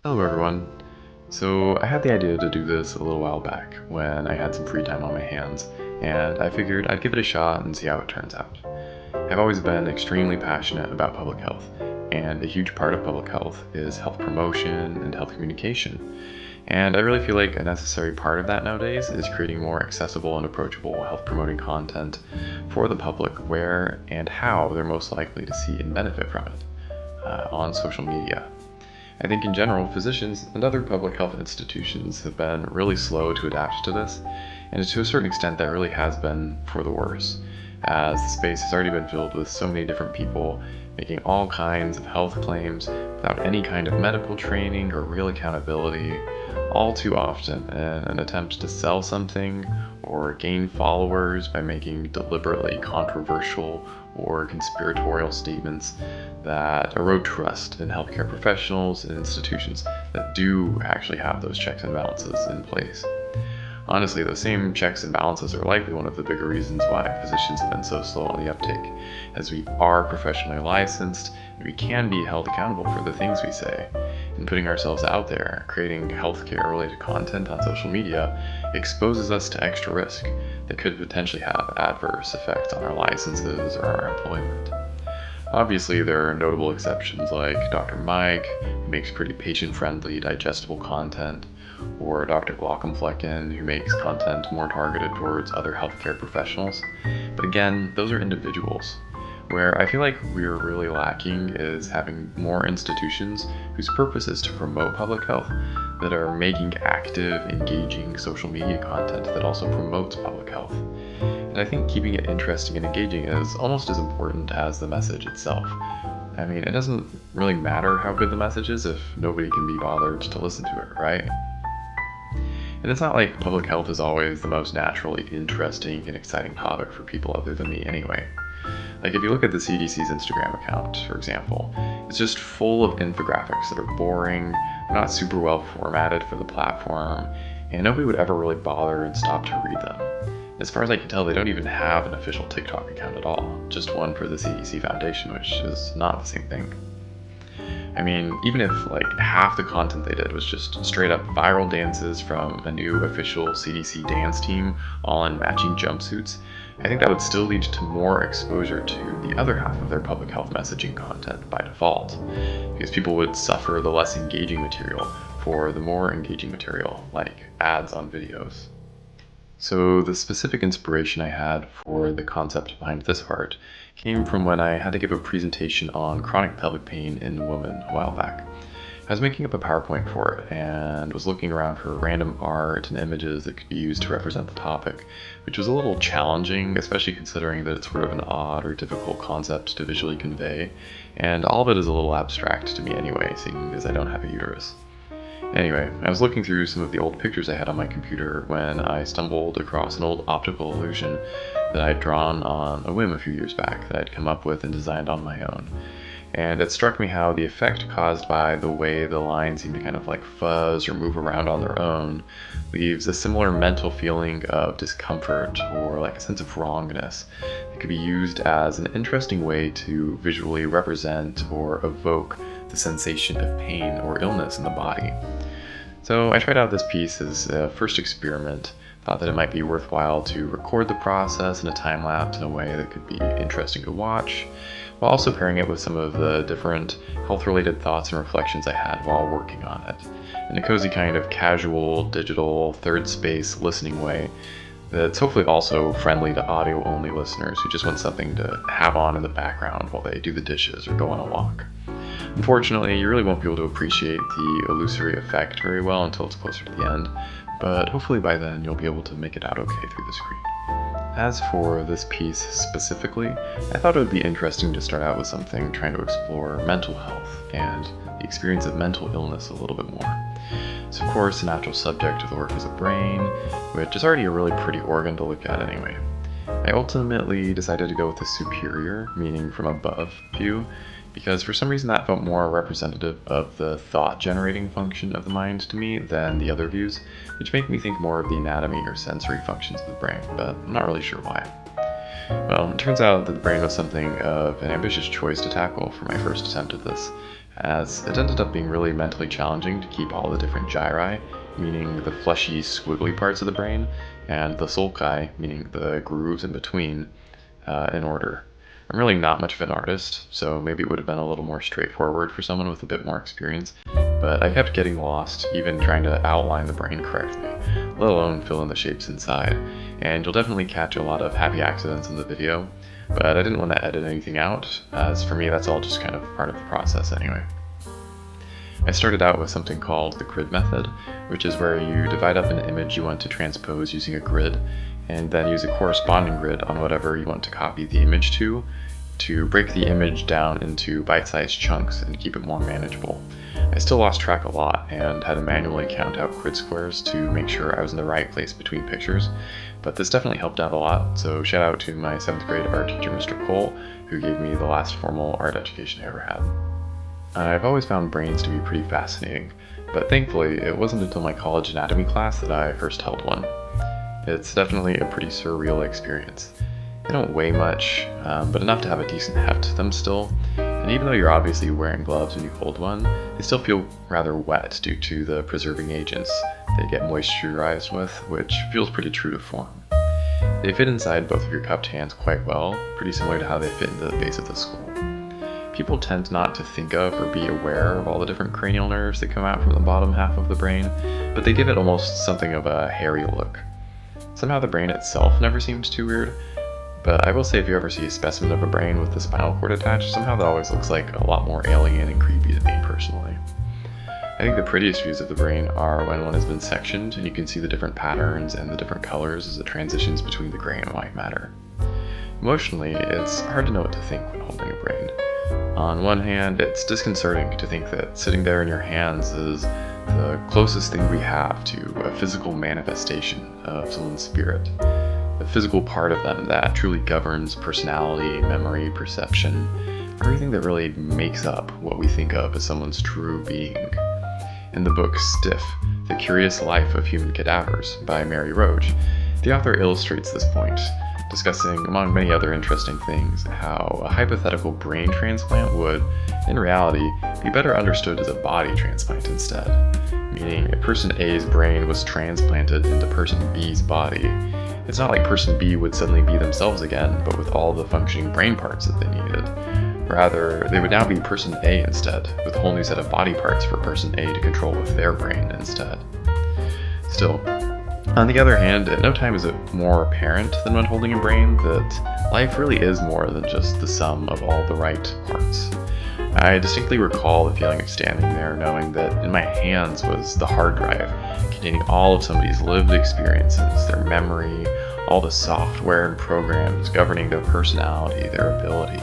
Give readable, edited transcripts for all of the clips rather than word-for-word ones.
Hello everyone. So I had the idea to do this a little while back when I had some free time on my hands, and I figured I'd give it a shot and see how it turns out. I've always been extremely passionate about public health, and a huge part of public health is health promotion and health communication. And I really feel like a necessary part of that nowadays is creating more accessible and approachable health promoting content for the public where and how they're most likely to see and benefit from it on social media. I think in general, physicians and other public health institutions have been really slow to adapt to this, and to a certain extent that really has been for the worse, as the space has already been filled with so many different people making all kinds of health claims without any kind of medical training or real accountability, all too often in an attempt to sell something or gain followers by making deliberately controversial or conspiratorial statements that erode trust in healthcare professionals and institutions that do actually have those checks and balances in place. Honestly, those same checks and balances are likely one of the bigger reasons why physicians have been so slow on the uptake, as we are professionally licensed and we can be held accountable for the things we say. And putting ourselves out there, creating healthcare related content on social media, exposes us to extra risk that could potentially have adverse effects on our licenses or our employment. Obviously, there are notable exceptions like Dr. Mike, who makes pretty patient-friendly, digestible content, or Dr. Glockenflecken, who makes content more targeted towards other healthcare professionals. But again, those are individuals. Where I feel like we're really lacking is having more institutions whose purpose is to promote public health that are making active, engaging social media content that also promotes public health. And I think keeping it interesting and engaging is almost as important as the message itself. I mean, it doesn't really matter how good the message is if nobody can be bothered to listen to it, right? And it's not like public health is always the most naturally interesting and exciting topic for people other than me anyway. Like if you look at the CDC's Instagram account, for example, it's just full of infographics that are boring, not super well formatted for the platform, and nobody would ever really bother and stop to read them. As far as I can tell, they don't even have an official TikTok account at all, just one for the CDC Foundation, which is not the same thing. I mean, even if like half the content they did was just straight up viral dances from a new official CDC dance team all in matching jumpsuits, I think that would still lead to more exposure to the other half of their public health messaging content by default, because people would suffer the less engaging material for the more engaging material, like ads on videos. So the specific inspiration I had for the concept behind this art came from when I had to give a presentation on chronic pelvic pain in women a while back. I was making up a PowerPoint for it and was looking around for random art and images that could be used to represent the topic, which was a little challenging, especially considering that it's sort of an odd or difficult concept to visually convey, and all of it is a little abstract to me anyway, seeing as I don't have a uterus. Anyway, I was looking through some of the old pictures I had on my computer when I stumbled across an old optical illusion that I'd drawn on a whim a few years back that I'd come up with and designed on my own. And it struck me how the effect caused by the way the lines seem to kind of like fuzz or move around on their own leaves a similar mental feeling of discomfort or like a sense of wrongness that could be used as an interesting way to visually represent or evoke the sensation of pain or illness in the body. So I tried out this piece as a first experiment, thought that it might be worthwhile to record the process in a time lapse in a way that could be interesting to watch, while also pairing it with some of the different health-related thoughts and reflections I had while working on it, in a cozy kind of casual, digital, third space listening way that's hopefully also friendly to audio-only listeners who just want something to have on in the background while they do the dishes or go on a walk. Unfortunately, you really won't be able to appreciate the illusory effect very well until it's closer to the end, but hopefully by then you'll be able to make it out okay through the screen. As for this piece specifically, I thought it would be interesting to start out with something trying to explore mental health and the experience of mental illness a little bit more. So of course, the natural subject of the work is the brain, which is already a really pretty organ to look at anyway. I ultimately decided to go with the superior, meaning from above, view, because for some reason that felt more representative of the thought-generating function of the mind to me than the other views, which make me think more of the anatomy or sensory functions of the brain, but I'm not really sure why. Well, it turns out that the brain was something of an ambitious choice to tackle for my first attempt at this, as it ended up being really mentally challenging to keep all the different gyri, meaning the fleshy, squiggly parts of the brain, and the sulci, meaning the grooves in between, in order. I'm really not much of an artist, so maybe it would have been a little more straightforward for someone with a bit more experience, but I kept getting lost, even trying to outline the brain correctly, let alone fill in the shapes inside. And you'll definitely catch a lot of happy accidents in the video, but I didn't want to edit anything out, as for me that's all just kind of part of the process anyway. I started out with something called the grid method, which is where you divide up an image you want to transpose using a grid, and then use a corresponding grid on whatever you want to copy the image to break the image down into bite-sized chunks and keep it more manageable. I still lost track a lot and had to manually count out grid squares to make sure I was in the right place between pictures, but this definitely helped out a lot, so shout out to my 7th grade art teacher, Mr. Cole, who gave me the last formal art education I ever had. I've always found brains to be pretty fascinating, but thankfully it wasn't until my college anatomy class that I first held one. It's definitely a pretty surreal experience. They don't weigh much, but enough to have a decent heft to them still, and even though you're obviously wearing gloves when you hold one, they still feel rather wet due to the preserving agents they get moisturized with, which feels pretty true to form. They fit inside both of your cupped hands quite well, pretty similar to how they fit into the base of the skull. People tend not to think of or be aware of all the different cranial nerves that come out from the bottom half of the brain, but they give it almost something of a hairy look. Somehow the brain itself never seems too weird, but I will say if you ever see a specimen of a brain with the spinal cord attached, somehow that always looks like a lot more alien and creepy to me personally. I think the prettiest views of the brain are when one has been sectioned and you can see the different patterns and the different colors as it transitions between the gray and white matter. Emotionally, it's hard to know what to think when holding a brain. On one hand, it's disconcerting to think that sitting there in your hands is the closest thing we have to a physical manifestation of someone's spirit, the physical part of them that truly governs personality, memory, perception, everything that really makes up what we think of as someone's true being. In the book Stiff, The Curious Life of Human Cadavers by Mary Roach, the author illustrates this point, discussing, among many other interesting things, how a hypothetical brain transplant would, in reality, be better understood as a body transplant instead, meaning if person A's brain was transplanted into person B's body. It's not like person B would suddenly be themselves again, but with all the functioning brain parts that they needed. Rather, they would now be person A instead, with a whole new set of body parts for person A to control with their brain instead. Still, on the other hand, at no time is it more apparent than when holding a brain that life really is more than just the sum of all the right parts. I distinctly recall the feeling of standing there knowing that in my hands was the hard drive containing all of somebody's lived experiences, their memory, all the software and programs governing their personality, their abilities,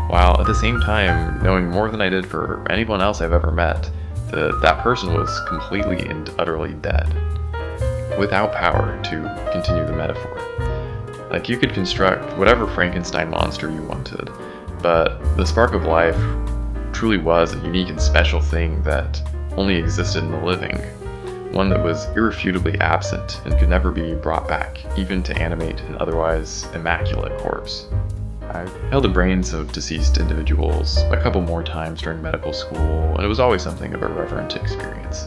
while at the same time knowing more than I did for anyone else I've ever met that that person was completely and utterly dead, without power, to continue the metaphor. Like, you could construct whatever Frankenstein monster you wanted, but the spark of life truly was a unique and special thing that only existed in the living, one that was irrefutably absent and could never be brought back, even to animate an otherwise immaculate corpse. I've held the brains of deceased individuals a couple more times during medical school, and it was always something of a reverent experience.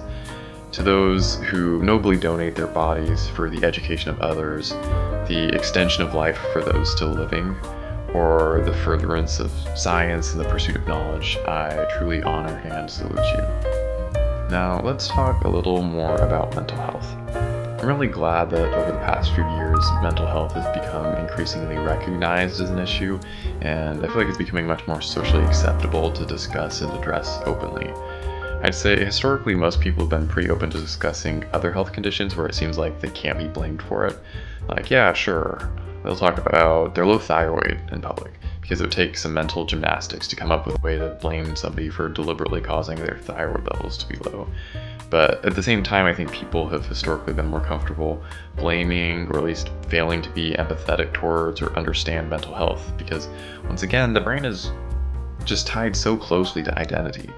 To those who nobly donate their bodies for the education of others, the extension of life for those still living, or the furtherance of science and the pursuit of knowledge, I truly honor and salute you. Now, let's talk a little more about mental health. I'm really glad that over the past few years, mental health has become increasingly recognized as an issue, and I feel like it's becoming much more socially acceptable to discuss and address openly. I'd say historically most people have been pretty open to discussing other health conditions where it seems like they can't be blamed for it. Like, yeah, sure, they'll talk about their low thyroid in public, because it would take some mental gymnastics to come up with a way to blame somebody for deliberately causing their thyroid levels to be low. But at the same time, I think people have historically been more comfortable blaming, or at least failing to be empathetic towards or understand mental health, because once again, the brain is just tied so closely to identity.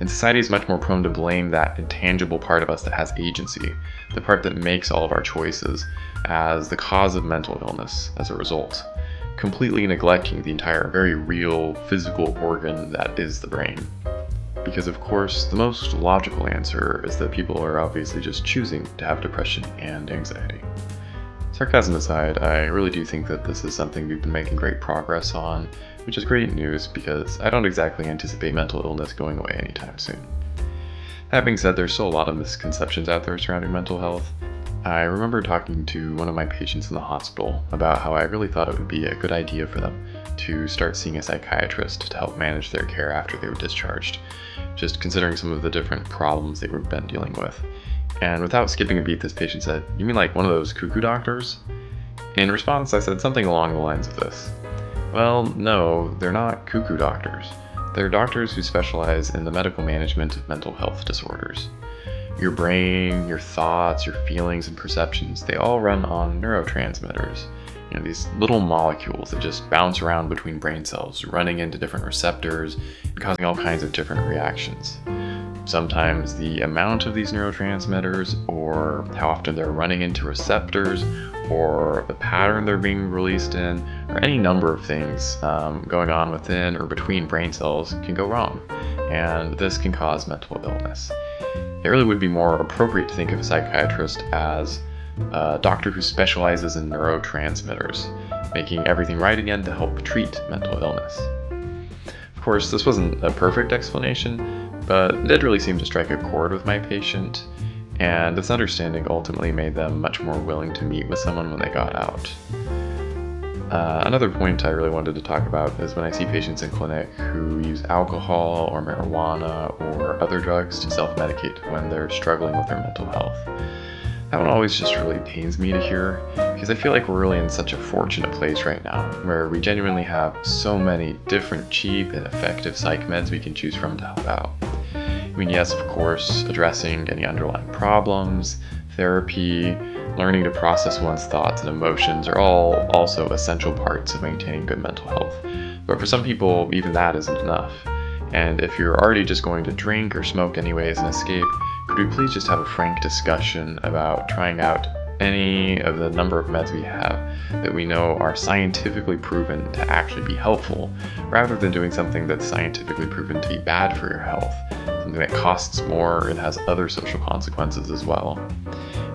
And society is much more prone to blame that intangible part of us that has agency, the part that makes all of our choices, as the cause of mental illness as a result. completely neglecting the entire very real physical organ that is the brain. Because of course, the most logical answer is that people are obviously just choosing to have depression and anxiety. Sarcasm aside, I really do think that this is something we've been making great progress on, which is great news because I don't exactly anticipate mental illness going away anytime soon. That being said, there's still a lot of misconceptions out there surrounding mental health. I remember talking to one of my patients in the hospital about how I really thought it would be a good idea for them to start seeing a psychiatrist to help manage their care after they were discharged, just considering some of the different problems they were been dealing with. And without skipping a beat, this patient said, "You mean like one of those cuckoo doctors?" In response, I said something along the lines of this. Well, no, they're not cuckoo doctors. They're doctors who specialize in the medical management of mental health disorders. Your brain, your thoughts, your feelings and perceptions, they all run on neurotransmitters. These little molecules that just bounce around between brain cells, running into different receptors and causing all kinds of different reactions. Sometimes the amount of these neurotransmitters, or how often they're running into receptors, or the pattern they're being released in, or any number of things going on within or between brain cells can go wrong, and this can cause mental illness. It really would be more appropriate to think of a psychiatrist as a doctor who specializes in neurotransmitters, making everything right again to help treat mental illness. Of course, this wasn't a perfect explanation, but it did really seem to strike a chord with my patient, and this understanding ultimately made them much more willing to meet with someone when they got out. Another point I really wanted to talk about is when I see patients in clinic who use alcohol or marijuana or other drugs to self-medicate when they're struggling with their mental health. That one always just really pains me to hear, because I feel like we're really in such a fortunate place right now, where we genuinely have so many different cheap and effective psych meds we can choose from to help out. I mean, yes, of course, addressing any underlying problems, therapy, learning to process one's thoughts and emotions are all also essential parts of maintaining good mental health. But for some people, even that isn't enough. And if you're already just going to drink or smoke anyways and escape, could we please just have a frank discussion about trying out any of the number of meds we have that we know are scientifically proven to actually be helpful, rather than doing something that's scientifically proven to be bad for your health, something that costs more and has other social consequences as well.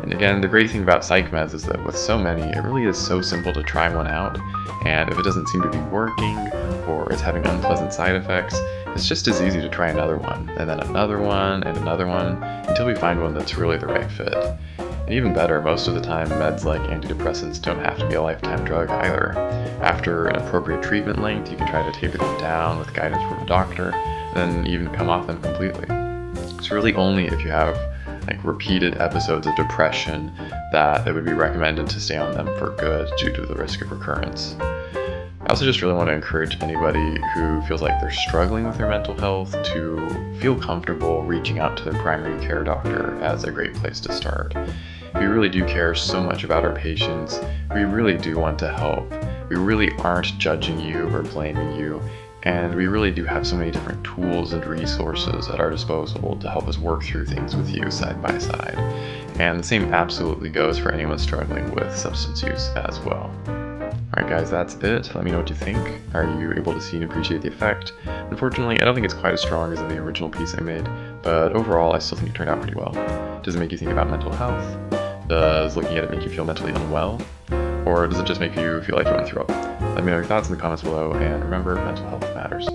And again, the great thing about psych meds is that with so many, it really is so simple to try one out, and if it doesn't seem to be working or is having unpleasant side effects, it's just as easy to try another one, and then another one, and another one, until we find one that's really the right fit. And even better, most of the time, meds like antidepressants don't have to be a lifetime drug either. After an appropriate treatment length, you can try to taper them down with guidance from a doctor, and then even come off them completely. It's really only if you have repeated episodes of depression that it would be recommended to stay on them for good due to the risk of recurrence. I also just really want to encourage anybody who feels like they're struggling with their mental health to feel comfortable reaching out to their primary care doctor as a great place to start. We really do care so much about our patients. We really do want to help. We really aren't judging you or blaming you. And we really do have so many different tools and resources at our disposal to help us work through things with you side by side. And the same absolutely goes for anyone struggling with substance use as well. Alright guys, that's it. Let me know what you think. Are you able to see and appreciate the effect? Unfortunately, I don't think it's quite as strong as in the original piece I made, but overall I still think it turned out pretty well. Does it make you think about mental health? Does looking at it make you feel mentally unwell? Or does it just make you feel like you want to throw up? Let me know your thoughts in the comments below, and remember, mental health matters.